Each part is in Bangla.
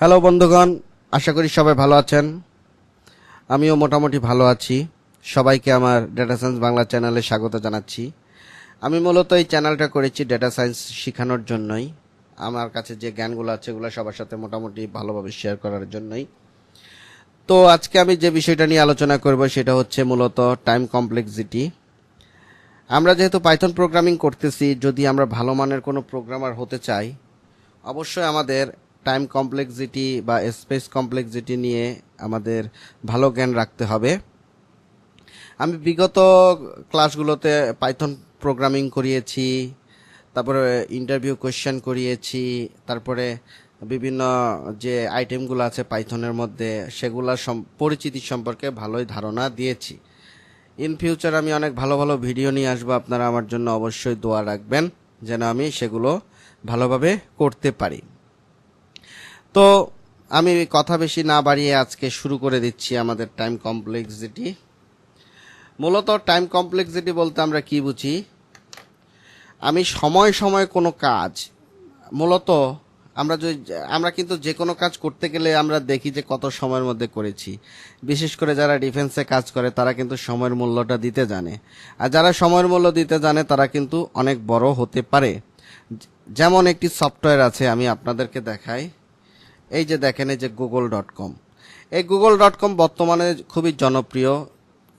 হ্যালো বন্ধুগণ, আশা করি সবাই ভালো আছেন। আমিও মোটামুটি ভালো আছি। সবাইকে আমার ডেটা সায়েন্স বাংলা চ্যানেলে স্বাগত জানাচ্ছি। আমি মূলত এই চ্যানেলটা করেছি ডেটা সায়েন্স শেখানোর জন্যই। আমার কাছে যে জ্ঞানগুলো আছে এগুলো সবার সাথে মোটামুটি ভালোভাবে শেয়ার করার জন্যই। তো আজকে আমি যে বিষয়টা নিয়ে আলোচনা করব সেটা হচ্ছে মূলত টাইম কমপ্লেক্সিটি। আমরা যেহেতু পাইথন প্রোগ্রামিং করতেছি, যদি আমরা ভালো মানের কোনো প্রোগ্রামার হতে চাই, অবশ্যই আমাদের টাইম কমপ্লেক্সিটি বা স্পেস কমপ্লেক্সিটি নিয়ে আমাদের ভালো জ্ঞান রাখতে হবে। আমি বিগত ক্লাসগুলোতে পাইথন প্রোগ্রামিং করিয়েছি, তারপরে ইন্টারভিউ কোয়েশ্চেন করিয়েছি, তারপরে বিভিন্ন যে আইটেমগুলো আছে পাইথনের মধ্যে সেগুলোর পরিচিতি সম্পর্কে ভালোই ধারণা দিয়েছি। ইন ফিউচার আমি অনেক ভালো ভালো ভিডিও নিয়ে আসবো, আপনারা আমার জন্য অবশ্যই দোয়া রাখবেন যেন আমি সেগুলো ভালোভাবে করতে পারি। তো আমি কথা বেশি না বাড়িয়ে আজকে শুরু করে দিচ্ছি আমাদের টাইম কমপ্লেক্সিটি। মূলত টাইম কমপ্লেক্সিটি বলতে আমরা কি বুঝি? আমি সময় সময় কোনো কাজ, মূলত আমরা কিন্তু যে কোনো কাজ করতে গেলে আমরা দেখি যে কত সময়ের মধ্যে করেছি। বিশেষ করে যারা ডিফেন্সে কাজ করে তারা কিন্তু সময়ের মূল্যটা দিতে জানে, আর যারা সময়ের মূল্য দিতে জানে তারা কিন্তু অনেক বড় হতে পারে। যেমন একটি সফটওয়্যার আছে, আমি আপনাদেরকে দেখাই। এই যে দেখেন, এই যে google.com, এই google.com বর্তমানে খুবই জনপ্রিয়।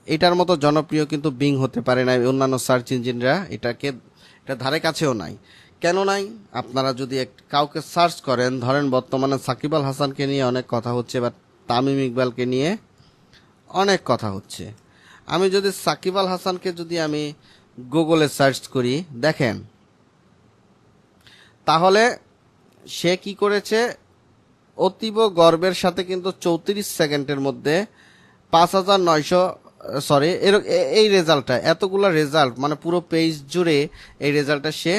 এটার মতো জনপ্রিয় কিন্তু বিং হতে পারে না, অন্যান্য সার্চ ইঞ্জিনরা এটা ধারে কাছেও নাই। কেন নাই? আপনারা যদি কাউকে সার্চ করেন, ধরেন বর্তমানে সাকিব আল হাসানকে নিয়ে অনেক কথা হচ্ছে বা তামিম ইকবালকে নিয়ে অনেক কথা হচ্ছে। আমি যদি সাকিব আল হাসানকে যদি আমি গুগলে সার্চ করি, দেখেন তাহলে সে কি করেছে, অতীব গর্বের সাথে কিন্তু 34 সেকেন্ডের মধ্যে 5,900, সরি, এই রেজাল্টটা, এতগুলা রেজাল্ট মানে পুরো পেজ জুড়ে এই রেজাল্টটা সে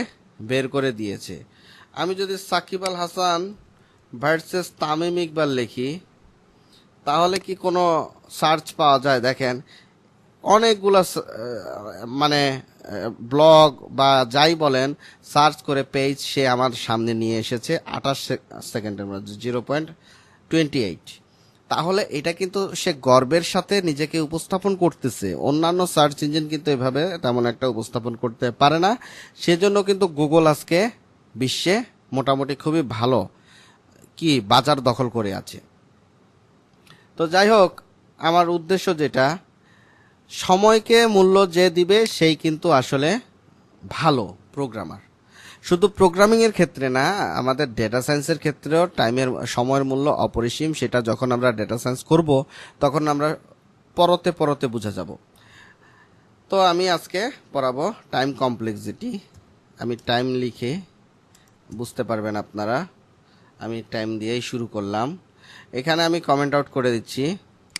বের করে দিয়েছে। আমি যদি সাকিব আল হাসান ভার্সেস তামিম ইকবাল লিখি, তাহলে কি কোনো সার্চ পাওয়া যায়? দেখেন, অনেকগুলা মানে ব্লগ বা যাই বলেন সার্চ করে পেজ সে আমার সামনে নিয়ে এসেছে 28 সেকেন্ডের মধ্যে 0.28। তাহলে এটা কিন্তু সে গর্বের সাথে নিজেকে উপস্থাপন করতেছে। অন্যান্য সার্চ ইঞ্জিন কিন্তু এভাবে তেমন একটা উপস্থাপন করতে পারে না। সেজন্য কিন্তু গুগল আজকে বিশ্বে মোটামুটি খুবই ভালো বাজার দখল করে আছে। তো যাই হোক, আমার উদ্দেশ্য যেটা, সময়কে মূল্য যে দিবে সেই কিন্তু আসলে ভালো প্রোগ্রামার। শুধু প্রোগ্রামিংয়ের ক্ষেত্রে না, আমাদের ডেটা সায়েন্সের ক্ষেত্রেও সময়ের মূল্য অপরিসীম। সেটা যখন আমরা ডেটা সায়েন্স করব তখন আমরা পরতে পরতে বুঝে যাব। তো আমি আজকে পড়াবো টাইম কমপ্লেক্সিটি। আমি টাইম লিখে বুঝতে পারবেন আপনারা, আমি টাইম দিয়েই শুরু করলাম। এখানে আমি কমেন্ট আউট করে দিচ্ছি,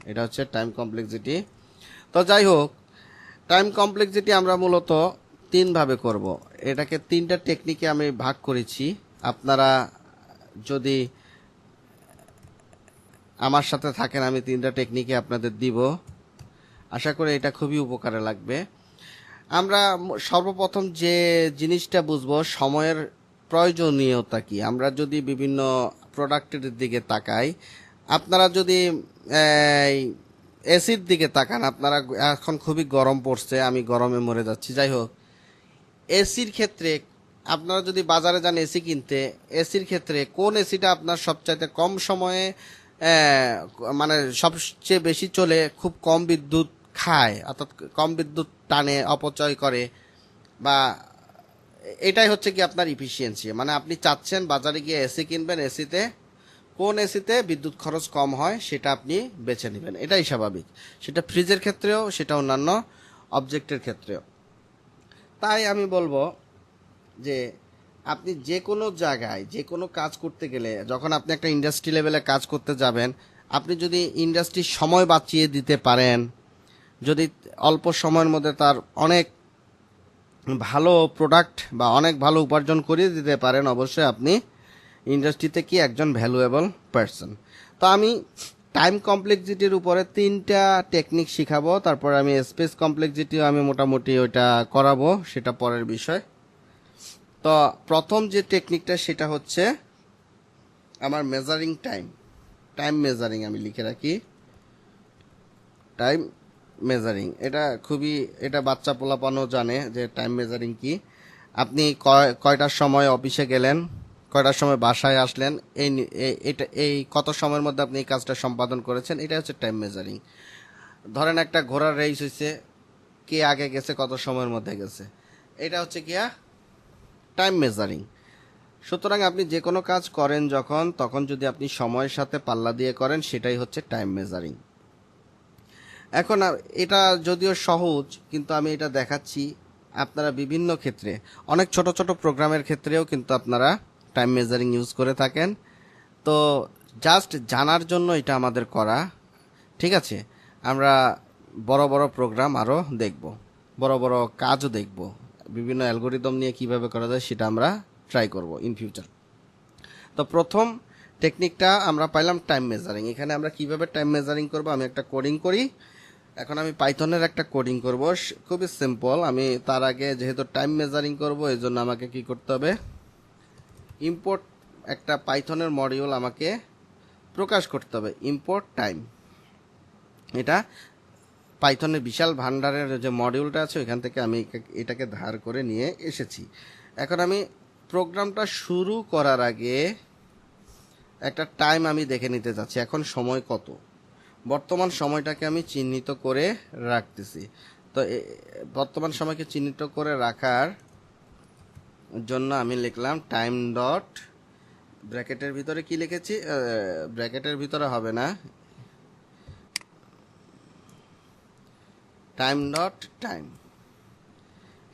এটা হচ্ছে টাইম কমপ্লেক্সিটি। তো যাই হোক, টাইম কমপ্লেক্সিটি আমরা মূলত তিনভাবে করব। এটাকে তিনটা টেকনিকে আমি ভাগ করেছি। আপনারা যদি আমার সাথে থাকেন, আমি তিনটা টেকনিকে আপনাদের দিব। আশা করি এটা খুবই উপকারে লাগবে। আমরা সর্বপ্রথম যে জিনিসটা বুঝবো, সময়ের প্রয়োজনীয়তা কি। আমরা যদি বিভিন্ন প্রোডাক্টের দিকে তাকাই, আপনারা যদি এসির দিকে তাকান, আপনারা এখন খুবই গরম পড়ছে, আমি গরমে মরে যাচ্ছি। যাই হোক, এসির ক্ষেত্রে আপনারা যদি বাজারে যান এসি কিনতে, এসির ক্ষেত্রে কোন এসিটা আপনার সবচাইতে কম সময়ে মানে সবচেয়ে বেশি চলে, খুব কম বিদ্যুৎ খায়, অর্থাৎ কম বিদ্যুৎ টানে, অপচয় করে, বা এটাই হচ্ছে কি আপনার ইফিসিয়েন্সি। মানে আপনি চাচ্ছেন বাজারে গিয়ে এসি কিনবেন, কোন এসিতে বিদ্যুৎ খরচ কম হয় সেটা আপনি বেছে নেবেন, এটাই স্বাভাবিক। সেটা ফ্রিজের ক্ষেত্রেও, সেটা অন্যান্য অবজেক্টের ক্ষেত্রেও। তাই আমি বলবো যে আপনি যে কোনো জায়গায় যে কোনো কাজ করতে গেলে, যখন আপনি একটা ইন্ডাস্ট্রি লেভেলে কাজ করতে যাবেন, আপনি যদি ইন্ডাস্ট্রির সময় বাঁচিয়ে দিতে পারেন, যদি অল্প সময়ের মধ্যে তার অনেক ভালো প্রোডাক্ট বা অনেক ভালো উপার্জন করিয়ে দিতে পারেন, অবশ্যই আপনি ইন্ডাস্ট্রিতে কি একজন ভ্যালুয়েবল পারসন। তো আমি টাইম কমপ্লেক্সিটির উপরে তিনটা টেকনিক শিখাবো, তারপর আমি স্পেস কমপ্লেক্সিটিও আমি মোটামুটি ওইটা করাবো, সেটা পরের বিষয়। তো প্রথম যে টেকনিকটা সেটা হচ্ছে আমার মেজারিং টাইম, টাইম মেজারিং আমি লিখে রাখি, টাইম মেজারিং। এটা বাচ্চা পোলাপানও জানে যে টাইম মেজারিং কি। আপনি কয়টার সময় অফিসে গেলেন, কয়টার সময় বাসায় আসলেন, এই কত সময়ের মধ্যে আপনি এই কাজটা সম্পাদন করেছেন, এটা হচ্ছে টাইম মেজারিং। ধরেন একটা ঘোড়ার রেস হয়েছে, কে আগে গেছে, কত সময়ের মধ্যে গেছে, এটা হচ্ছে কি টাইম মেজারিং। সুতরাং আপনি যে কোনো কাজ করেন তখন যদি আপনি সময়ের সাথে পাল্লা দিয়ে করেন, সেটাই হচ্ছে টাইম মেজারিং। এখন এটা যদিও সহজ, কিন্তু আমি এটা দেখাচ্ছি আপনারা বিভিন্ন ক্ষেত্রে, অনেক ছোট ছোট প্রোগ্রামের ক্ষেত্রেও কিন্তু আপনারা টাইম মেজারিং ইউজ করে থাকেন। তো জাস্ট জানার জন্য এটা আমাদের করা, ঠিক আছে। আমরা বড় বড় প্রোগ্রাম আরও দেখব, বড় বড় কাজও দেখব, বিভিন্ন অ্যালগোরিদম নিয়ে কিভাবে করা যায় সেটা আমরা ট্রাই করব ইন ফিউচার। তো প্রথম টেকনিকটা আমরা পাইলাম টাইম মেজারিং। এখানে আমরা কিভাবে টাইম মেজারিং করব, আমি একটা কোডিং করি। এখন আমি পাইথনের একটা কোডিং করব, খুবই সিম্পল। আমি তার আগে যেহেতু টাইম মেজারিং করব, এই জন্য আমাকে কি করতে হবে, ইম্পোর্ট একটা পাইথনের মডিউল আমাকে প্রকাশ করতে হবে, ইম্পোর্ট টাইম। এটা পাইথনের বিশাল ভান্ডারের যে মডিউলটা আছে ওইখান থেকে আমি এটাকে ধার করে নিয়ে এসেছি। এখন আমি প্রোগ্রামটা শুরু করার আগে একটা টাইম আমি দেখে নিতে যাচ্ছি, এখন সময় কত, বর্তমান সময়টাকে আমি চিহ্নিত করে রাখতেছি। তো বর্তমান সময়কে চিহ্নিত করে রাখার জন্য আমি লিখলাম টাইম ডট, ব্র্যাকেটের ভিতরে কি লিখেছি, ব্র্যাকেটের ভিতরে হবে না, টাইম ডট টাইম,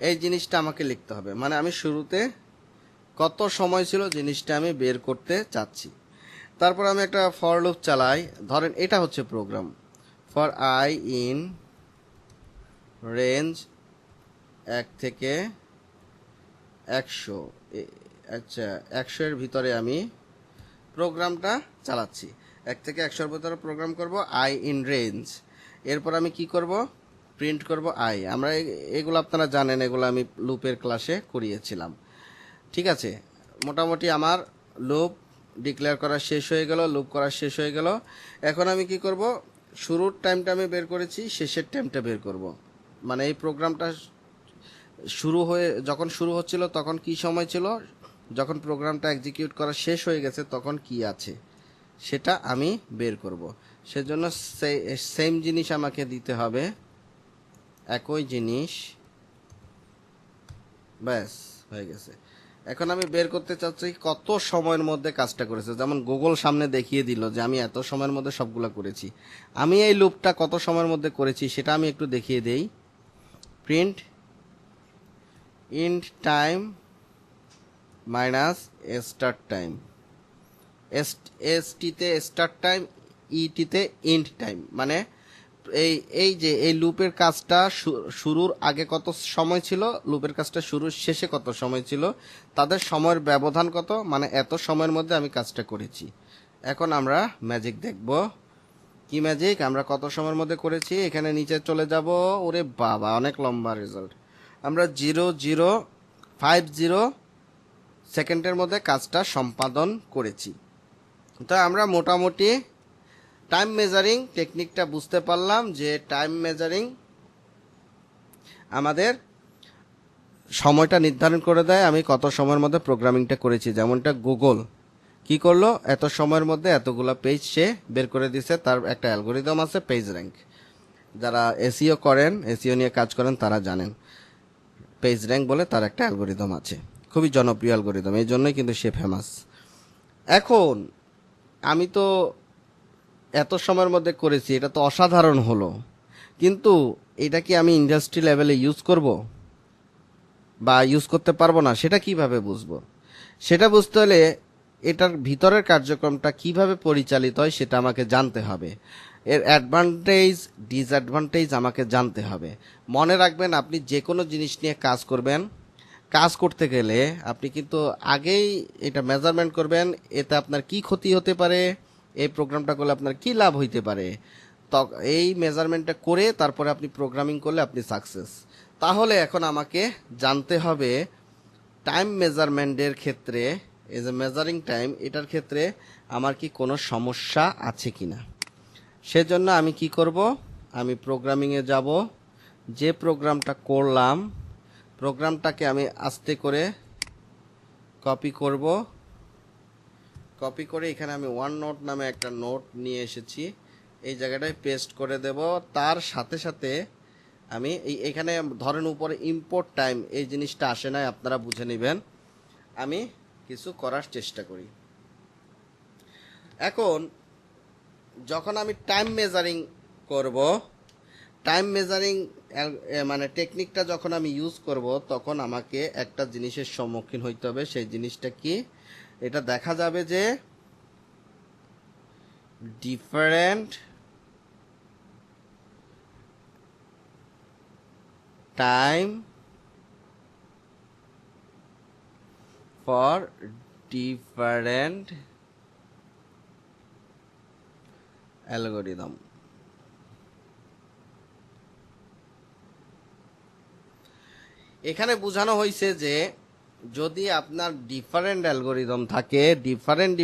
এই জিনিসটা আমাকে লিখতে হবে। মানে আমি শুরুতে কত সময় ছিল জিনিসটা আমি বের করতে চাচ্ছি। তারপর আমি একটা ফর লুপ চালাই, ধরেন এটা হচ্ছে program, for I in range 1 থেকে 100, আচ্ছা 100 এর ভিতরে আমি প্রোগ্রামটা চালাচ্ছি। 1 থেকে 100 এর ভিতরে প্রোগ্রাম করব, আই ইন রেঞ্জ। এরপর আমি কি করব, প্রিন্ট করব আই। আমরা এগুলো আপনারা জানেন, এগুলো আমি লুপের ক্লাসে করিয়েছিলাম, ঠিক আছে। মোটামুটি আমার লুপ ডিক্লেয়ার করা শেষ হয়ে গেল, লুপ করা শেষ হয়ে গেল। এখন আমি কি করব, শুরুর টাইমটা আমি বের করেছি, শেষের টাইমটা বের করব। মানে এই প্রোগ্রামটা যখন শুরু হচ্ছিল তখন কি সময় ছিল, যখন প্রোগ্রামটা এক্সিকিউট করা শেষ হয়ে গেছে তখন কি আছে সেটা আমি বের করব। সেজন্য সেম জিনিস আমাকে দিতে হবে, একই জিনিস, ব্যাস হয়ে গেছে। এখন আমি বের করতে চাচ্ছি কত সময়ের মধ্যে কাজটা করেছে। যেমন গুগল সামনে দেখিয়ে দিল যে আমি এত সময়ের মধ্যে সবগুলো করেছি। আমি এই লুপটা কত সময়ের মধ্যে করেছি সেটা আমি একটু দেখিয়ে দেই। Print int time minus start time, এসটিতে স্টার্ট টাইম, ইটিতে ইন্ট টাইম। মানে এই লুপের কাজটা শুরুর আগে কত সময় ছিল, লুপের কাজটা শুরুর শেষে কত সময় ছিল, তাদের সময়ের ব্যবধান কত, মানে এত সময়ের মধ্যে আমি কাজটা করেছি। এখন আমরা ম্যাজিক দেখব, কি ম্যাজিক, আমরা কত সময়ের মধ্যে করেছি। এখানে নিচে চলে যাব, ওরে বাবা অনেক লম্বা রেজাল্ট। আমরা 0050 সেকেন্ডের মধ্যে কাজটা সম্পাদন করেছি। তো আমরা মোটামুটি টাইম মেজারিং টেকনিকটা বুঝতে পারলাম যে টাইম মেজারিং আমাদের সময়টা নির্ধারণ করে দেয় আমি কত সময়ের মধ্যে প্রোগ্রামিংটা করেছি। যেমনটা গুগল কি করলো, এত সময়ের মধ্যে এতগুলো পেজ সে বের করে দিছে। তার একটা অ্যালগোরিদম আছে পেজ র্যাঙ্ক, যারা এসইও করেন, এসইও নিয়ে কাজ করেন তারা জানেন, পেজ র্যাঙ্ক বলে তার একটা অ্যালগোরিদম আছে, খুবই জনপ্রিয় অ্যালগোরিদম, এই জন্যই কিন্তু সে ফেমাস। এখন আমি তো এত সময়ের মধ্যে করেছি, এটা তো অসাধারণ হলো, কিন্তু এটা কি আমি ইন্ডাস্ট্রি লেভেলে ইউজ করব বা ইউজ করতে পারবো না, সেটা কিভাবে বুঝবো? সেটা বুঝতে হলে এটার ভিতরের কার্যক্রমটা কিভাবে পরিচালিত হয় সেটা আমাকে জানতে হবে, এর অ্যাডভান্টেজ ডিসঅ্যাডভান্টেজ আমাকে জানতে হবে। মনে রাখবেন, আপনি যে কোনো জিনিস নিয়ে কাজ করবেন, কাজ করতে গেলে আপনি কিন্তু আগেই এটা মেজারমেন্ট করবেন, এতে আপনার কি ক্ষতি হতে পারে, এই প্রোগ্রামটা করলে আপনার কি লাভ হইতে পারে। তো এই মেজারমেন্টটা করে তারপরে আপনি প্রোগ্রামিং করলে আপনি সাকসেস। তাহলে এখন আমাকে জানতে হবে টাইম মেজারমেন্টের ক্ষেত্রে, এই যে মেজারিং টাইম, এটার ক্ষেত্রে আমার কি কোনো সমস্যা আছে কিনা। সেজন্য আমি কি করব, আমি প্রোগ্রামিংয়ে যাব, যে প্রোগ্রামটা করলাম প্রোগ্রামটাকে আমি আস্তে করে কপি করব, কপি করে এখানে আমি ওয়ান নোট নামে একটা নোট নিয়ে এসেছি, এই জায়গাটায় পেস্ট করে দেব। তার সাথে সাথে আমি এখানে ধরেন উপরে ইম্পোর্ট টাইম এই জিনিসটা আসে না, আপনারা বুঝে নেবেন। আমি কিছু করার চেষ্টা করি। এখন যখন আমি টাইম মেজারিং করব, টাইম মেজারিং মানে টেকনিকটা যখন আমি ইউজ করব, তখন আমাকে একটা জিনিসের সম্মুখীন হইতে হবে। সেই জিনিসটা কি, এটা দেখা যাবে যে different time for different algorithm. এখানে বোঝানো হয়েছে যে যদি আপনার ডিফারেন্ট অ্যালগোরিদম থাকে, ডিফারেন্ট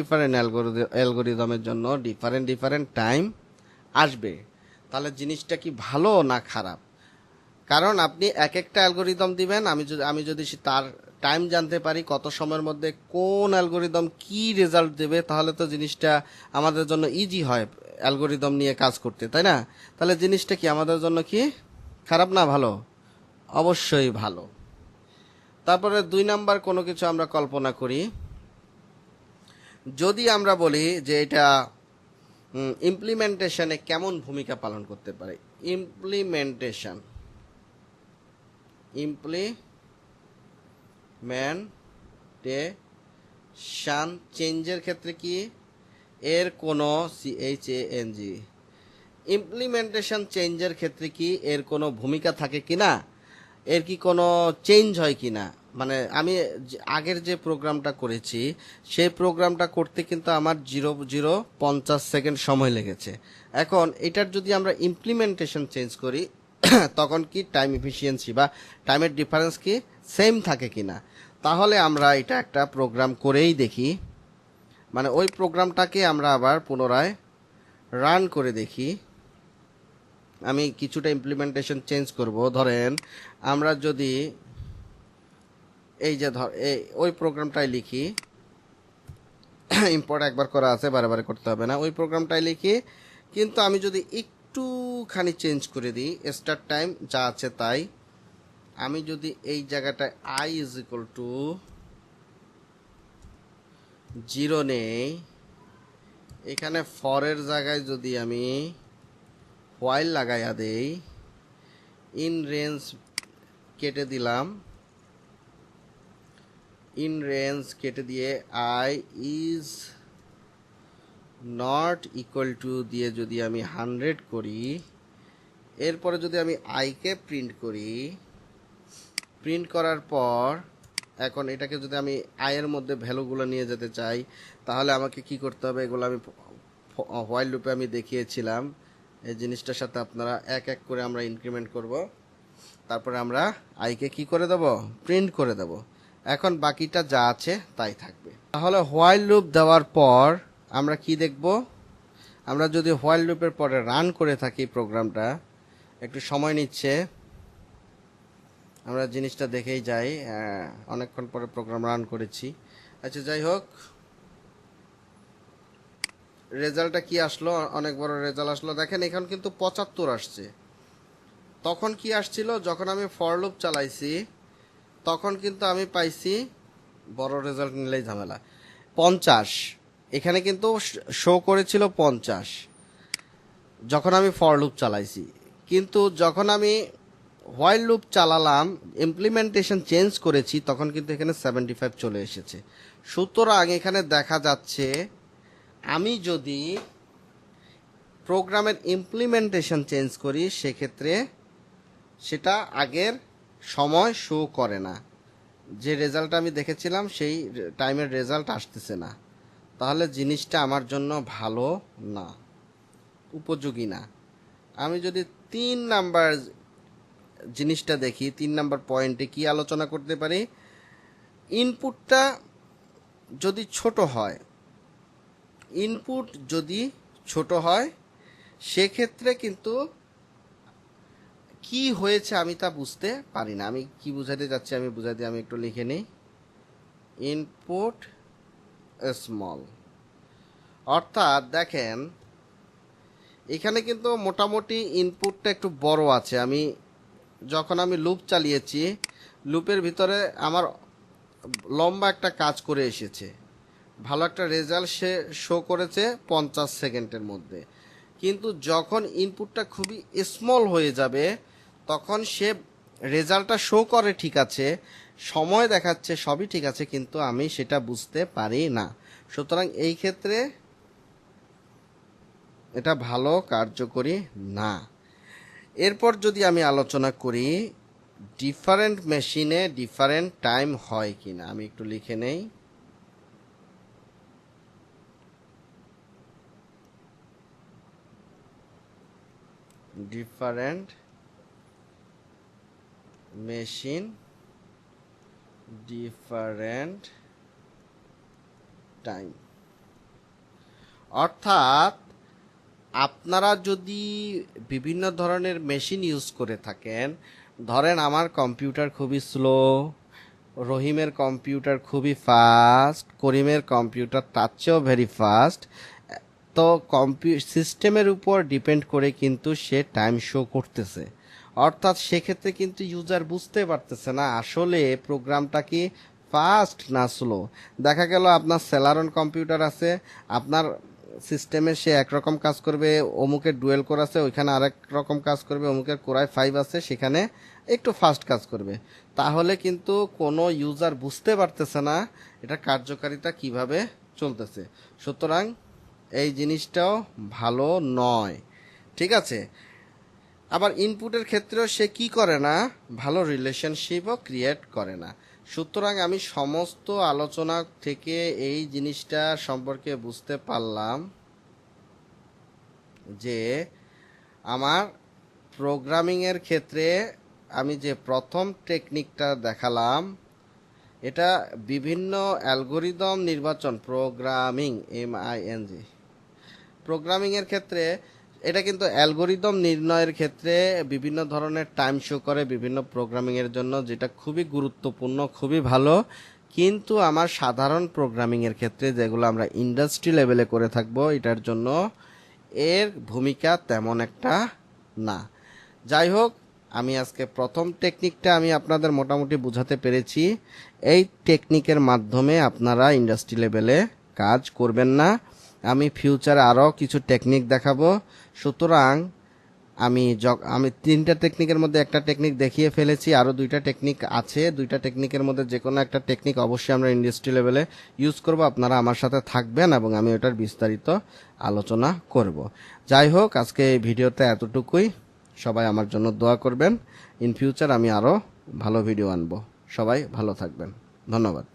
অ্যালগোরিদমের জন্য ডিফারেন্ট টাইম আসবে, তাহলে জিনিসটা কি ভালো না খারাপ। কারণ আপনি এক একটা অ্যালগোরিদম দিবেন, আমি যদি তার টাইম জানতে পারি কত সময়ের মধ্যে কোন অ্যালগোরিদম কি রেজাল্ট দেবে, তাহলে তো জিনিসটা আমাদের জন্য ইজি হয় অ্যালগোরিদম নিয়ে কাজ করতে, তাই না? তাহলে জিনিসটা কি আমাদের জন্য কি খারাপ না ভালো? অবশ্যই ভালো। তারপরে 2 নাম্বার কোনো কিছু আমরা কল্পনা করি, যদি আমরা বলি যে এটা ইমপ্লিমেন্টেশনে কেমন ভূমিকা পালন করতে পারে। ইমপ্লিমেন্টেশন চেঞ্জের ক্ষেত্রে কি এর কোনো ইমপ্লিমেন্টেশন চেঞ্জের ক্ষেত্রে কি এর কোনো ভূমিকা থাকে কিনা, এর কি কোনো চেঞ্জ হয় কিনা। মানে আমি আগের যে প্রোগ্রামটা করেছি সেই প্রোগ্রামটা করতে কিন্তু আমার 0.050 সেকেন্ড সময় লেগেছে। এখন এটার যদি আমরা ইমপ্লিমেন্টেশন চেঞ্জ করি তখন কি টাইম এফিসিয়েন্সি বা টাইমের ডিফারেন্স কি সেম থাকে কিনা। তাহলে আমরা এটা একটা প্রোগ্রাম করেই দেখি, মানে ওই প্রোগ্রামটাকে আমরা আবার পুনরায় রান করে দেখি। আমি কিছুটা ইমপ্লিমেন্টেশন চেঞ্জ করব। ধরেন আমরা যদি এই যে ওই প্রোগ্রামটাই লিখি, ইম্পোর্ট একবার করা আছে, বারে করতে হবে না, ওই প্রোগ্রামটাই লিখি, কিন্তু আমি যদি একটুখানি চেঞ্জ করে দিই, স্টার্ট টাইম যা আছে তাই, আমি যদি এই জায়গাটায় i=0 নেই, এখানে ফরের জায়গায় যদি আমি হোয়াইল লাগাইয়া দেই, ইন রেঞ্জ কেটে দিলাম, ইন রেঞ্জ কেটে দিয়ে i is not equal to দিয়ে যদি আমি 100 করি, এরপরে যদি আমি কে প্রিন্ট করি, প্রিন্ট করার পর এখন এটাকে যদি আমি এর মধ্যে ভ্যালুগুলো নিয়ে যেতে চাই, তাহলে আমাকে কি করতে হবে, এগুলো আমি হোয়াইল লুপে আমি দেখিয়েছিলাম। এই জিনিসটার সাথে আপনারা এক এক করে আমরা ইনক্রিমেন্ট করব, তারপরে আমরা কে কি করে দেব, প্রিন্ট করে দেব। এখন বাকিটা যা আছে তাই থাকবে। তাহলে হোয়াইল লুপ দেওয়ার পর আমরা কি দেখব, আমরা যদি হোয়াইল লুপের পরে রান করে থাকি, প্রোগ্রামটা একটু সময় নিচ্ছে, আমরা জিনিসটা দেখেই যাই। অনেকক্ষণ পরে প্রোগ্রাম রান করেছি। আচ্ছা যাই হোক, রেজাল্টটা কি আসলো, অনেক বড় রেজাল্ট আসলো। দেখেন এখন কিন্তু 75 আসছে। তখন কি আসছিল, যখন আমি ফর লুপ চালাইছি তখন কিন্তু আমি পাইছি, বড় রেজাল্ট নিলেই ঝামেলা, 50। এখানে কিন্তু শো করেছিল 50 যখন আমি ফর লুপ চালাইছি, কিন্তু যখন আমি হোয়াইল লুপ চালালাম, ইমপ্লিমেন্টেশন চেঞ্জ করেছি, তখন কিন্তু এখানে 75 চলে এসেছে। সুতরাং এখানে দেখা যাচ্ছে আমি যদি প্রোগ্রামের ইমপ্লিমেন্টেশন চেঞ্জ করি, সেক্ষেত্রে সেটা আগের সময় শো করে না, যে রেজাল্ট আমি দেখেছিলাম সেই টাইমের রেজাল্ট আসতেছে না। তাহলে জিনিসটা আমার জন্য ভালো না, উপযোগী না। আমি যদি 3 নাম্বার জিনিসটা দেখি, 3 নাম্বার পয়েন্টে কি আলোচনা করতে পারি, ইনপুটটা যদি ছোট হয়, ইনপুট যদি ছোট হয় সেক্ষেত্রে কিন্তু কি হয়েছে আমি তা বুঝতে পারি না। আমি কি বুঝাতে যাচ্ছি আমি বুঝাই দিই, আমি একটু লিখে নিই। ইনপুট স্মল, অর্থাৎ দেখেন এখানে কিন্তু মোটামুটি ইনপুটটা একটু বড় আছে। যখন আমি লুপ চালিয়েছি, লুপের ভিতরে আমার লম্বা একটা কাজ করে এসেছে, ভালো একটা রেজাল্ট সে শো করেছে 50 সেকেন্ডের মধ্যে। কিন্তু যখন ইনপুটটা খুবই স্মল হয়ে যাবে তখন সে রেজাল্টটা শো করে ঠিক আছে, সময় দেখাচ্ছে, সবই ঠিক আছে, কিন্তু আমি সেটা বুঝতে পারি না। সুতরাং এই ক্ষেত্রে এটা ভালো কার্যকরী না। এরপর যদি আমি আলোচনা করি ডিফারেন্ট মেশিনে ডিফারেন্ট টাইম হয় কিনা, আমি একটু লিখে নেই। ডিফারেন্ট মেশিন ডিফারেন্ট টাইম, অর্থাৎ আপনারা যদি বিভিন্ন ধরনের মেশিন ইউজ করে থাকেন, ধরেন আমার কম্পিউটার খুবই স্লো, রহিমের কম্পিউটার খুবই ফাস্ট, করিমের কম্পিউটার তার চেয়েও ভেরি ফাস্ট, তো সিস্টেমের উপর ডিপেন্ড করে কিন্তু সে টাইম শো করতেছে। অর্থাৎ সেক্ষেত্রে কিন্তু ইউজার বুঝতে পারতেছে না আসলে প্রোগ্রামটা কি ফাস্ট না স্লো। দেখা গেল আপনার সেলারন কম্পিউটার আছে, আপনার সিস্টেমে সে একরকম কাজ করবে, অমুকের ডুয়েল কোর আছে ওইখানে আরেক রকম কাজ করবে, অমুকের কোরাই 5 আছে সেখানে একটু ফাস্ট কাজ করবে। তাহলে কিন্তু কোনো ইউজার বুঝতে পারতেছে না এটা কার্যকারিতা কিভাবে চলতেছে। সুতরাং এই জিনিসটাও ভালো নয়, ঠিক আছে। আবার ইনপুটের ক্ষেত্রেও সে কি করে না, ভালো রিলেশনশিপও ক্রিয়েট করে না। সুতরাং আমি সমস্ত আলোচনা থেকে এই জিনিসটা সম্পর্কে বুঝতে পারলাম যে আমার প্রোগ্রামিংয়ের ক্ষেত্রে আমি যে প্রথম টেকনিকটা দেখালাম এটা বিভিন্ন অ্যালগোরিদম নির্বাচন, প্রোগ্রামিংয়ের ক্ষেত্রে এটা কিন্তু অ্যালগোরিদম নির্ণয়ের ক্ষেত্রে বিভিন্ন ধরনের টাইম শো করে বিভিন্ন প্রোগ্রামিংয়ের জন্য, যেটা খুবই গুরুত্বপূর্ণ, খুবই ভালো। কিন্তু আমার সাধারণ প্রোগ্রামিংয়ের ক্ষেত্রে যেগুলো আমরা ইন্ডাস্ট্রি লেভেলে করে থাকবো এটার জন্য এর ভূমিকা তেমন একটা না। যাই হোক, আমি আজকে প্রথম টেকনিকটা আমি আপনাদের মোটামুটি বোঝাতে পেরেছি। এই টেকনিকের মাধ্যমে আপনারা ইন্ডাস্ট্রি লেভেলে কাজ করবেন না। আমি ফিউচারে আরও কিছু টেকনিক দেখাবো। সুতরাং আমি 3টা টেকনিকের মধ্যে একটা টেকনিক দেখিয়ে ফেলেছি, আরও 2টা টেকনিক আছে। 2টা টেকনিকের মধ্যে যে কোনো একটা টেকনিক অবশ্যই আমরা ইন্ডাস্ট্রি লেভেলে ইউজ করব। আপনারা আমার সাথে থাকবেন এবং আমি ওটার বিস্তারিত আলোচনা করব। যাই হোক, আজকে এই ভিডিওতে এতটুকুই। সবাই আমার জন্য দোয়া করবেন। ইন ফিউচার আমি আরও ভালো ভিডিও আনবো। সবাই ভালো থাকবেন, ধন্যবাদ।